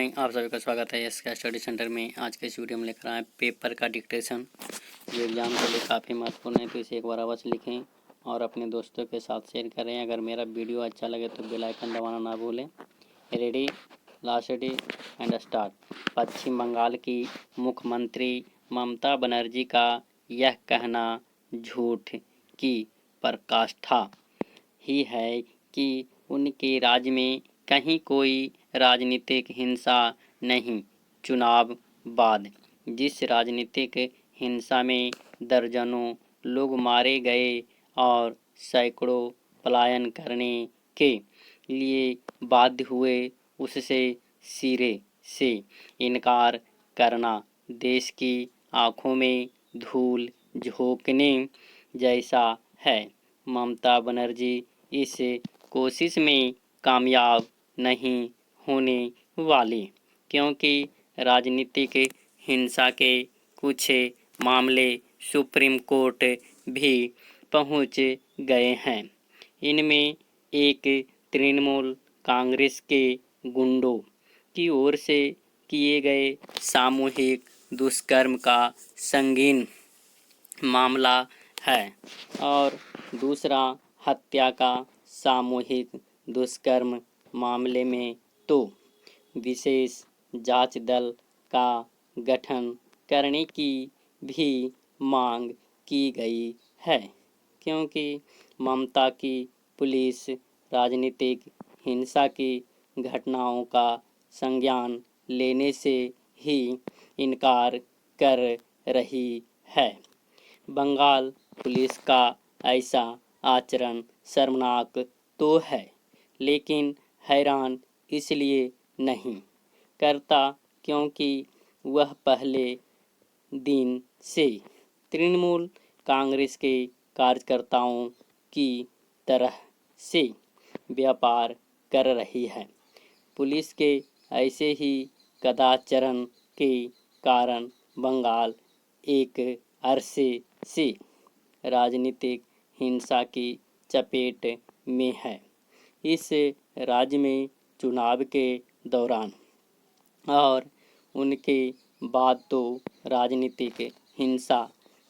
आप सभी का स्वागत है एसके स्टडी सेंटर में। आज के इस वीडियो में लेकर आए पेपर का डिक्टेशन, जो एग्ज़ाम के लिए काफ़ी महत्वपूर्ण है। तो इसे एक बार अवश्य लिखें और अपने दोस्तों के साथ शेयर करें। अगर मेरा वीडियो अच्छा लगे तो बेल आइकन दबाना ना भूलें। Ready, last ready and start. Paschim Bangal की मुख्यमंत्री ममता बनर्जी का यह कहना झूठ की पराकाष्ठा ही है कि उनके राज्य में कहीं कोई राजनीतिक हिंसा नहीं। चुनाव बाद जिस राजनीतिक हिंसा में दर्जनों लोग मारे गए और सैकड़ों पलायन करने के लिए बाध्य हुए, उससे सिरे से इनकार करना देश की आँखों में धूल झोंकने जैसा है। ममता बनर्जी इस कोशिश में कामयाब नहीं होने वाली, क्योंकि राजनीतिक हिंसा के कुछ मामले सुप्रीम कोर्ट भी पहुंच गए हैं। इनमें एक तृणमूल कांग्रेस के गुंडों की ओर से किए गए सामूहिक दुष्कर्म का संगीन मामला है और दूसरा हत्या का सामूहिक दुष्कर्म मामले में तो विशेष जांच दल का गठन करने की भी मांग की गई है, क्योंकि ममता की पुलिस राजनीतिक हिंसा की घटनाओं का संज्ञान लेने से ही इनकार कर रही है। बंगाल पुलिस का ऐसा आचरण शर्मनाक तो है, लेकिन हैरान इसलिए नहीं करता क्योंकि वह पहले दिन से तृणमूल कांग्रेस के कार्यकर्ताओं की तरह से व्यापार कर रही है। पुलिस के ऐसे ही कदाचारण के कारण बंगाल एक अरसे से राजनीतिक हिंसा की चपेट में है। इस राज्य में चुनाव के दौरान और उनके बाद तो राजनीतिक हिंसा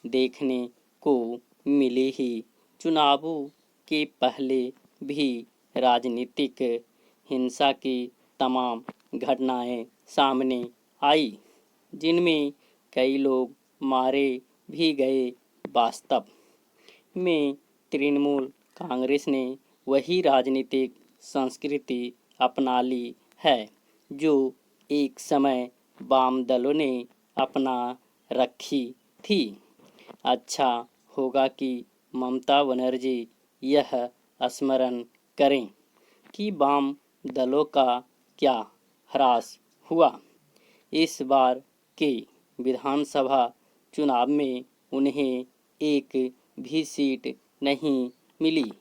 देखने को मिली ही। चुनावों के पहले भी राजनीतिक हिंसा की तमाम घटनाएं सामने आई, जिनमें कई लोग मारे भी गए। वास्तव में तृणमूल कांग्रेस ने वही राजनीतिक संस्कृति अपना ली है जो एक समय वाम दलों ने अपना रखी थी। अच्छा होगा कि ममता बनर्जी यह स्मरण करें कि वाम दलों का क्या ह्रास हुआ। इस बार के विधानसभा चुनाव में उन्हें एक भी सीट नहीं मिली।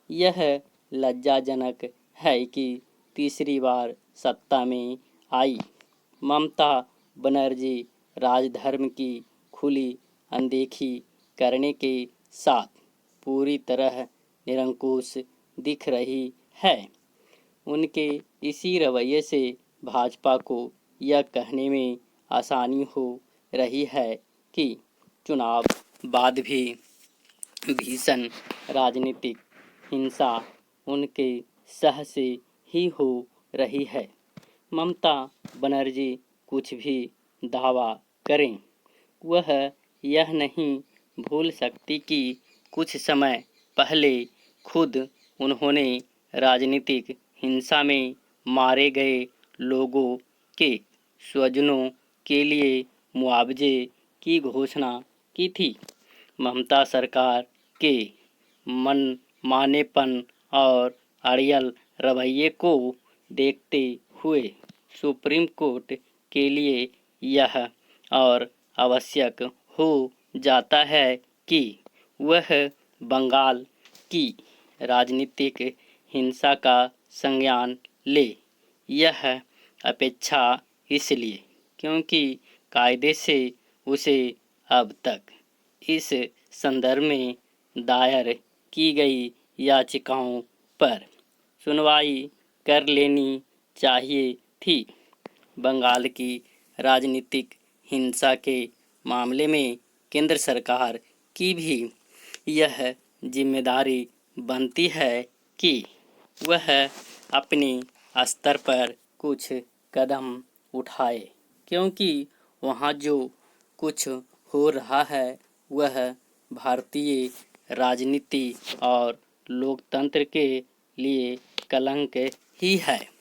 यह लज्जाजनक है कि तीसरी बार सत्ता में आई ममता बनर्जी राजधर्म की खुली अनदेखी करने के साथ पूरी तरह निरंकुश दिख रही है। उनके इसी रवैये से भाजपा को यह कहने में आसानी हो रही है कि चुनाव बाद भी भीषण राजनीतिक हिंसा उनके सह से ही हो रही है। ममता बनर्जी कुछ भी दावा करें, वह यह नहीं भूल सकती कि कुछ समय पहले खुद उन्होंने राजनीतिक हिंसा में मारे गए लोगों के स्वजनों के लिए मुआवजे की घोषणा की थी। ममता सरकार के मनमानेपन और अड़ियल रवैये को देखते हुए सुप्रीम कोर्ट के लिए यह और आवश्यक हो जाता है कि वह बंगाल की राजनीतिक हिंसा का संज्ञान ले। यह अपेक्षा इसलिए क्योंकि कायदे से उसे अब तक इस संदर्भ में दायर की गई याचिकाओं पर सुनवाई कर लेनी चाहिए थी। बंगाल की राजनीतिक हिंसा के मामले में केंद्र सरकार की भी यह जिम्मेदारी बनती है कि वह अपने स्तर पर कुछ कदम उठाए, क्योंकि वहाँ जो कुछ हो रहा है वह भारतीय राजनीति और लोकतंत्र के लिए कलंक ही है।